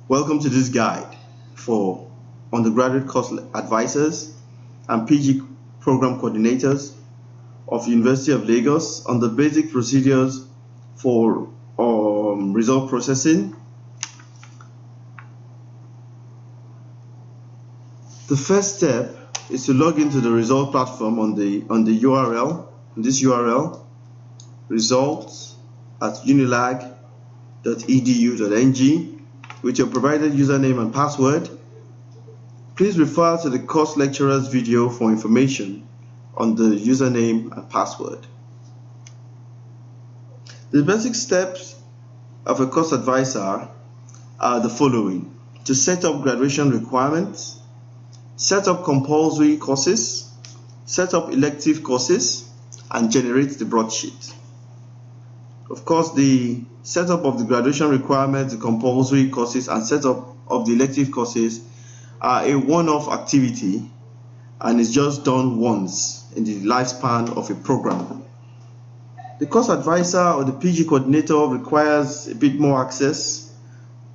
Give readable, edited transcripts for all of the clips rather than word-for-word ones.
Welcome to this guide for undergraduate course advisors and PG program coordinators of University of Lagos on the basic procedures for result processing. The first step is to log into the result platform on the URL, this URL, results@unilag.edu.ng with your provided username and password. Please refer to the course lecturer's video for information on the username and password. The basic steps of a course advisor are the following: to set up graduation requirements, set up compulsory courses, set up elective courses, and generate the broadsheet. Of course, the setup of the graduation requirements, the compulsory courses, and setup of the elective courses are a one-off activity and is just done once in the lifespan of a program. The course advisor or the PG coordinator requires a bit more access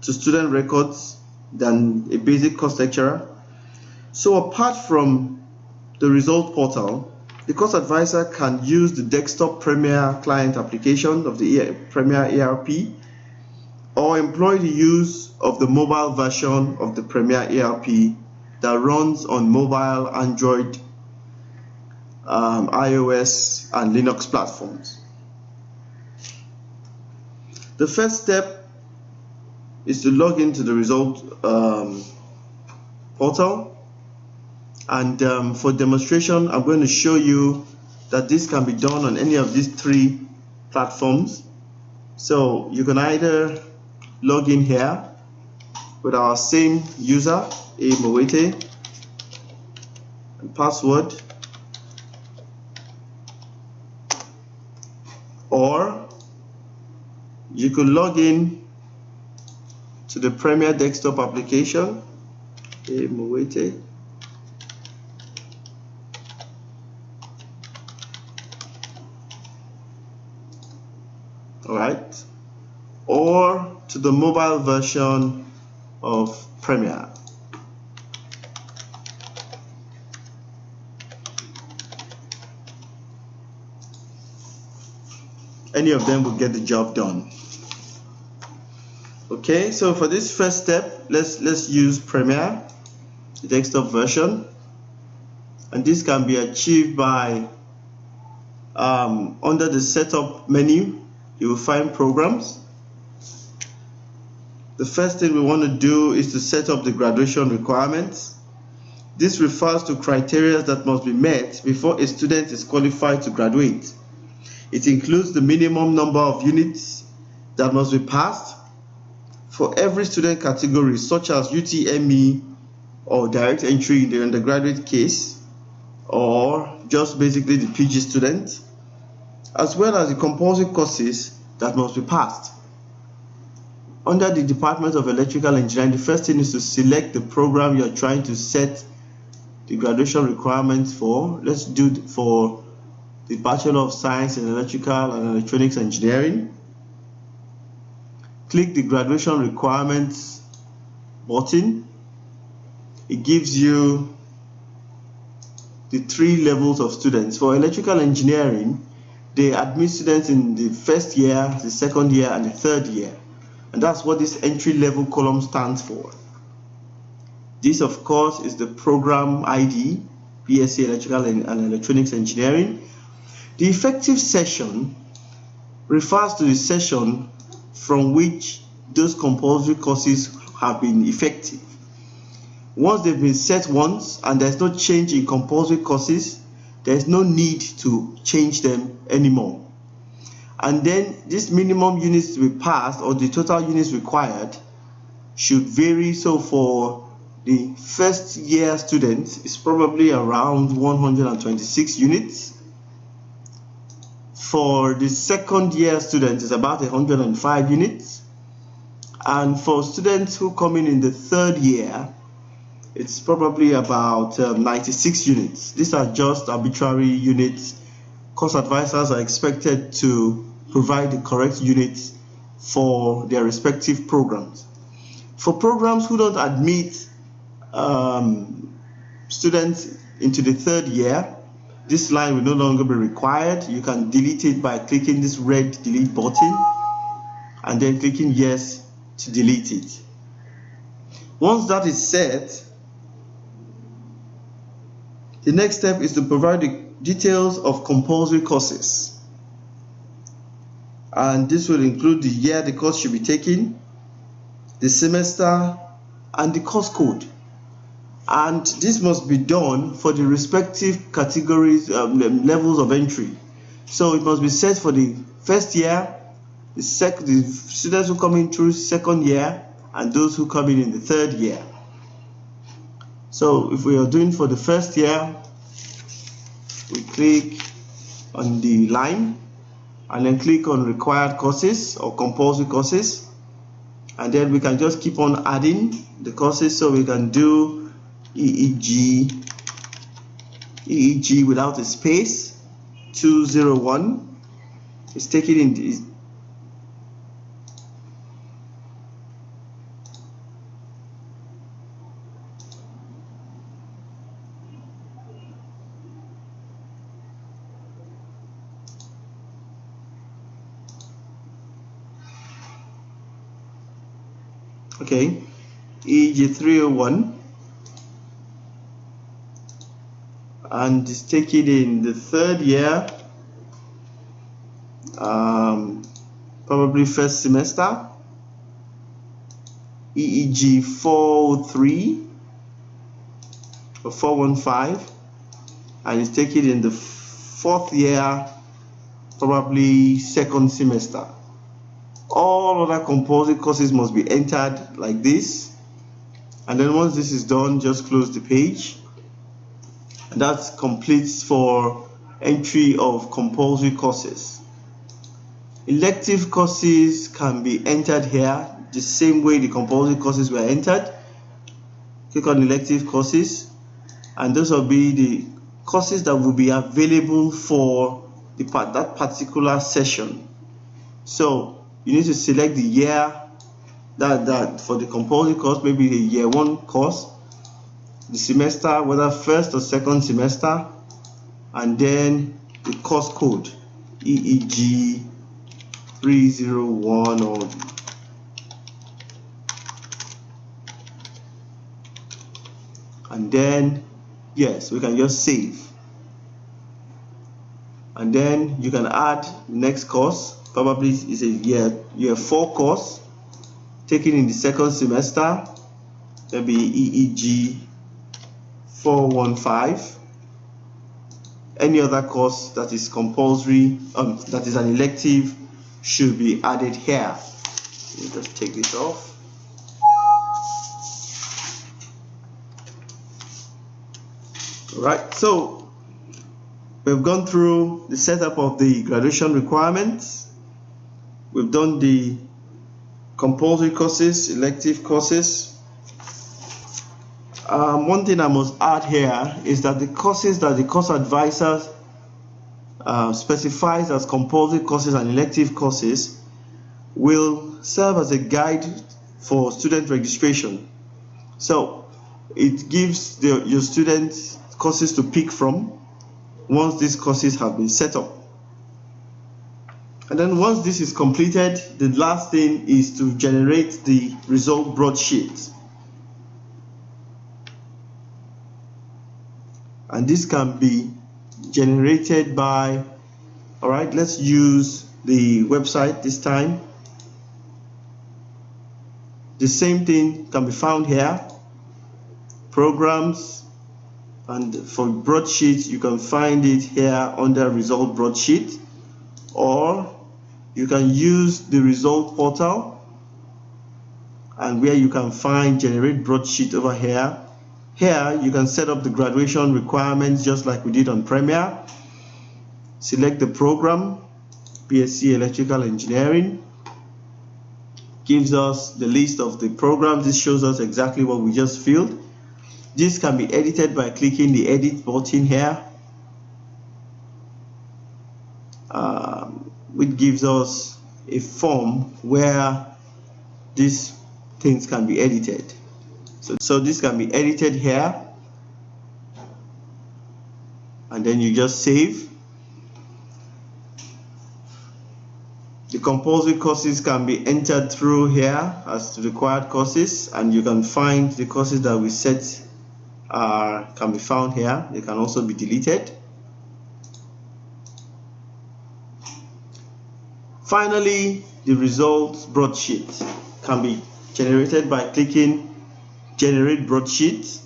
to student records than a basic course lecturer. So apart from the result portal, the course advisor can use the desktop Premier client application of the PremierERP or employ the use of the mobile version of the PremierERP that runs on mobile, Android, iOS, and Linux platforms. The first step is to log into the result portal. And for demonstration, I'm going to show you that this can be done on any of these three platforms. So you can either log in here with our same user, Mowete, and password, or you could log in to the Premier desktop application, Mowete. Alright, or to the mobile version of Premier. Any of them will get the job done. Okay, so for this first step, let's use Premier, the desktop version, and this can be achieved by under the setup menu. You will find programs. The first thing we want to do is to set up the graduation requirements. This refers to criteria that must be met before a student is qualified to graduate. It includes the minimum number of units that must be passed for every student category, such as UTME or direct entry in the undergraduate case, or just basically the PG student, as well as the compulsory courses that must be passed. Under the Department of Electrical Engineering, the first thing is to select the program you are trying to set the graduation requirements for. Let's do it for the Bachelor of Science in Electrical and Electronics Engineering. Click the graduation requirements button. It gives you the three levels of students. For electrical engineering, they admit students in the first year, the second year, and the third year. And that's what this entry level column stands for. This, of course, is the program ID, BSc Electrical and Electronics Engineering. The effective session refers to the session from which those compulsory courses have been effective. Once they've been set once and there's no change in compulsory courses, there's no need to change them anymore. And then this minimum units to be passed, or the total units required, should vary. So for the first year students, it's probably around 126 units. For the second year students, it's about 105 units. And for students who come in the third year, it's probably about 96 units. These are just arbitrary units. Course advisors are expected to provide the correct units for their respective programs. For programs who don't admit students into the third year, this line will no longer be required. You can delete it by clicking this red delete button and then clicking yes to delete it. Once that is set, the next step is to provide the details of compulsory courses. And this will include the year the course should be taken, the semester, and the course code. And this must be done for the respective categories, levels of entry. So it must be set for the first year, the students who come in through second year, and those who come in the third year. So if we are doing for the first year, we click on the line and then click on required courses or compulsory courses, and then we can just keep on adding the courses. So we can do EEG without a space 201 is taken in the okay, EEG 301, and is taken in the third year, probably first semester. EEG 403 or 415, and is taken in the fourth year, probably second semester. All other compulsory courses must be entered like this, and then once this is done, just close the page. And that completes for entry of compulsory courses. Elective courses can be entered here the same way the compulsory courses were entered. Click on elective courses, and those will be the courses that will be available for that particular session. So you need to select the year that for the compulsory course, maybe the year 1 course, the semester, whether first or second semester, and then the course code EEG 301 or and then yes, we can just save, and then you can add next course. Probably is a year 4 course taken in the second semester. There'll be EEG 415. Any other course that is compulsory, that is an elective, should be added here. Let me just take this off. Alright, so we've gone through the setup of the graduation requirements. We've done the compulsory courses, elective courses. One thing I must add here is that the courses that the course advisor specifies as compulsory courses and elective courses will serve as a guide for student registration. So it gives your students courses to pick from once these courses have been set up. And then once this is completed, the last thing is to generate the result broadsheet. And this can be generated by, alright, let's use the website this time. The same thing can be found here, programs, and for broadsheet you can find it here under result broadsheet, or you can use the result portal, and where you can find generate broadsheet over here. Here you can set up the graduation requirements just like we did on Premier. Select the program, BSc Electrical Engineering. Gives us the list of the programs. This shows us exactly what we just filled. This can be edited by clicking the edit button here, which gives us a form where this things can be edited. So this can be edited here, and then you just save. The compulsory courses can be entered through here as required courses, and you can find the courses that we set can be found here. They can also be deleted. Finally, the results broadsheet can be generated by clicking generate broadsheet,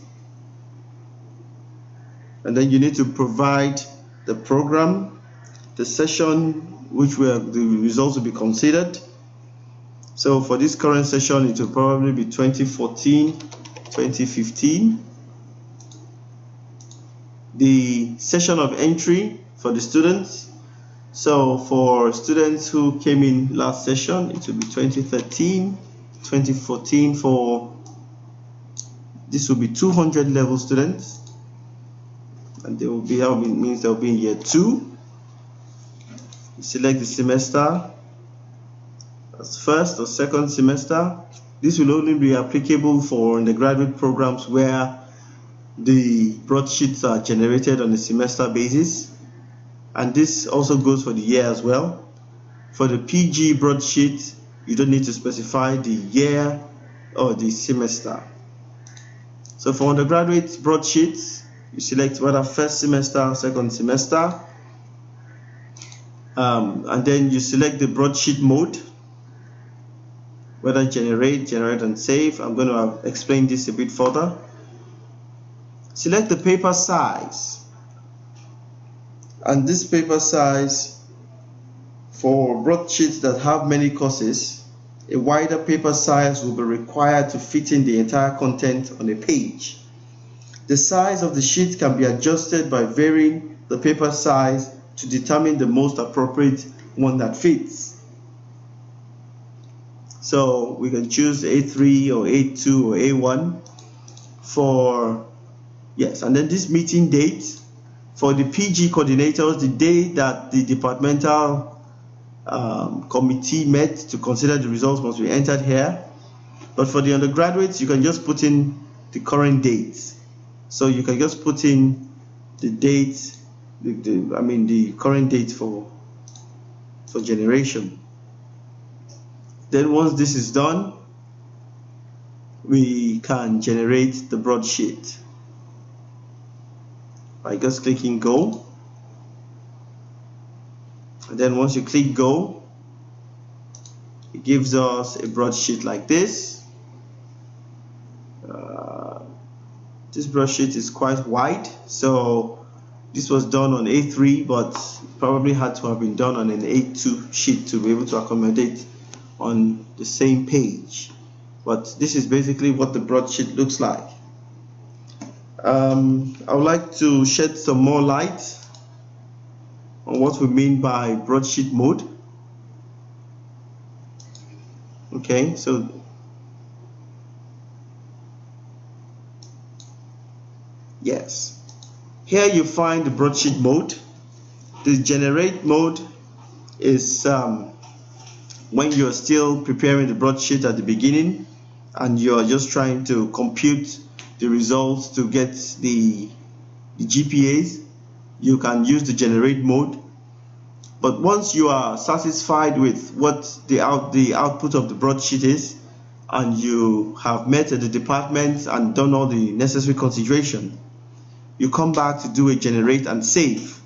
and then you need to provide the program, the session which the results will be considered. So for this current session, it will probably be 2014-2015. The session of entry for the students. So for students who came in last session, it will be 2013-2014. For this will be 200 level students, and they will be, that means they'll be in year 2. You select the semester as first or second semester. This will only be applicable for undergraduate programs where the broadsheets are generated on a semester basis, and this also goes for the year as well. For the PG broadsheet, you don't need to specify the year or the semester. So for undergraduate broadsheets, you select whether first semester, second semester, and then you select the broadsheet mode, whether generate and save. I'm going to explain this a bit further. Select the paper size, and this paper size for broadsheets that have many courses, a wider paper size will be required to fit in the entire content on a page. The size of the sheet can be adjusted by varying the paper size to determine the most appropriate one that fits. So we can choose A3 or A2 or A1 for, yes, and then this meeting date for the PG coordinators, the day that the departmental committee met to consider the results must be entered here. But for the undergraduates, you can just put in the current dates. So you can just put in the date, the current date for generation. Then once this is done, we can generate the broadsheet by just clicking go. And then once you click go, it gives us a broadsheet like this. This broadsheet is quite wide, so this was done on A3, but probably had to have been done on an A2 sheet to be able to accommodate on the same page. But this is basically what the broadsheet looks like. I would like to shed some more light on what we mean by broadsheet mode. Okay, so yes, here you find the broadsheet mode. The generate mode is when you're still preparing the broadsheet at the beginning and you're just trying to compute the results to get the GPAs. You can use the generate mode. But once you are satisfied with what the output of the broadsheet is, and you have met at the department and done all the necessary consideration, you come back to do a generate and save.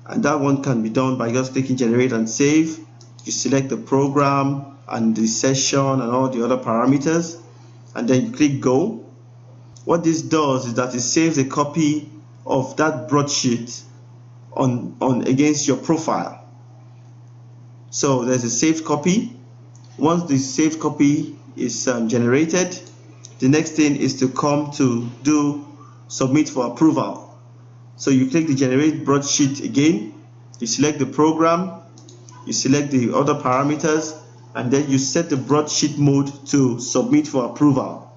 And that one can be done by just clicking generate and save. You select the program and the session and all the other parameters, and then you click go. What this does is that it saves a copy of that broadsheet on against your profile. So there's a saved copy. Once the saved copy is generated, the next thing is to come to do submit for approval. So you click the generate broadsheet again, you select the program, you select the other parameters, and then you set the broadsheet mode to submit for approval.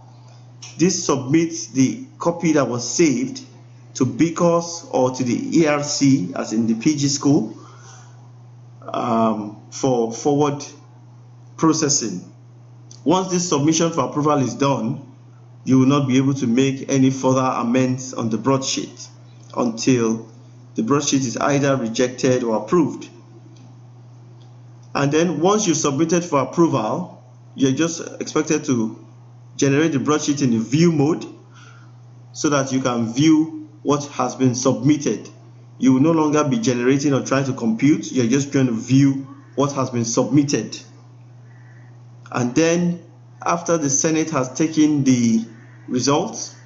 This submits the copy that was saved to BCOS or to the ERC, as in the PG school, for forward processing. Once this submission for approval is done, you will not be able to make any further amendments on the broadsheet until the broadsheet is either rejected or approved. And then once you submitted for approval, you're just expected to generate the broadsheet in the view mode so that you can view what has been submitted. You will no longer be generating or trying to compute, you're just going to view what has been submitted. And then after the Senate has taken the results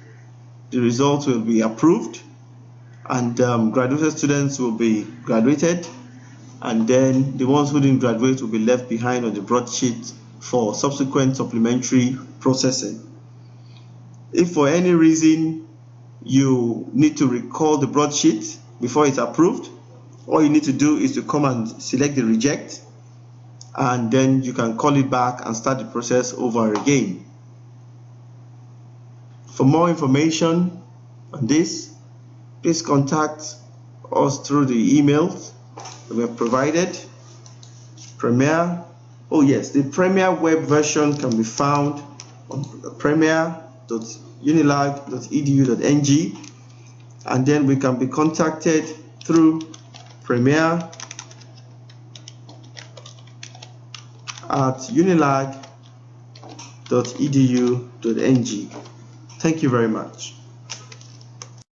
will be approved, and graduated students will be graduated, and then the ones who didn't graduate will be left behind on the broadsheet for subsequent supplementary processing. If for any reason you need to recall the broadsheet before it's approved, all you need to do is to come and select the reject, and then you can call it back and start the process over again. For more information on this, please contact us through the emails that we have provided. The Premier web version can be found on premier.unilag.edu.ng, and then we can be contacted through premier@unilag.edu.ng. Thank you very much.